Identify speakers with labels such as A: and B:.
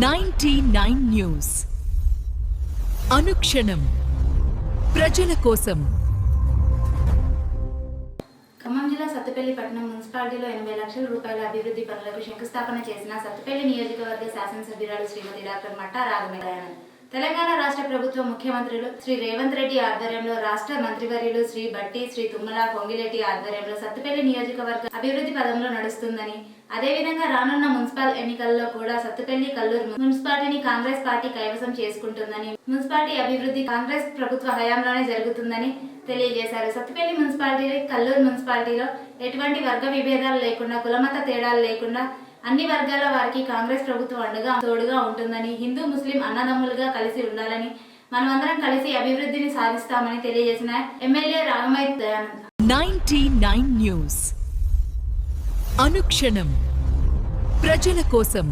A: 99 news అనుక్షణం ప్రజల కోసం.
B: ఖమ్మం జిల్లా సత్తుపల్లి పట్టణం మున్సిపాలిటీలో 80 లక్షల రూపాయల అభివృద్ధి పనులకు శంకుస్థాపన చేసిన సత్తుపల్లి నియోజకవర్గ శాసనసభ్యురాలు శ్రీమతి డాక్టర్ మట్టా రాఘవేంద్రనాథ్. తెలంగాణ రాష్ట్ర ప్రభుత్వ ముఖ్యమంత్రులు శ్రీ రేవంత్ రెడ్డి ఆధ్వర్యంలో రాష్ట్ర మంత్రివర్యులు శ్రీ బట్టి శ్రీ తుమ్మల పొంగిరెడ్డి ఆధ్వర్యంలో సత్తుపల్లి నియోజకవర్గ అభివృద్ధి పదంలో నడుస్తుందని, అదేవిధంగా రానున్న మున్సిపల్ ఎన్నికల్లో కూడా సత్తుపల్లి కల్లూరు మున్సిపాలిటీని కాంగ్రెస్ పార్టీ కైవసం చేసుకుంటుందని, మున్సిపాలిటీ అభివృద్ధి కాంగ్రెస్ ప్రభుత్వ హయాంలోనే జరుగుతుందని తెలియజేశారు. సత్తుపల్లి మున్సిపాలిటీ కల్లూరు మున్సిపాలిటీలో ఎటువంటి వర్గ విభేదాలు లేకుండా, కులమత తేడాలు లేకుండా అన్ని వర్గాల వారికి కాంగ్రెస్ ప్రభుత్వం అండగా తోడుగా ఉంటుందని, హిందూ ముస్లిం అన్నదమ్ములుగా కలిసి ఉండాలని, మనమందరం కలిసి అభివృద్ధిని సాధిస్తామని తెలియజేసిన ఎమ్మెల్యే రాఘమయ్య దయానంద్.
A: 99 న్యూస్ అనుక్షణం ప్రజల కోసం.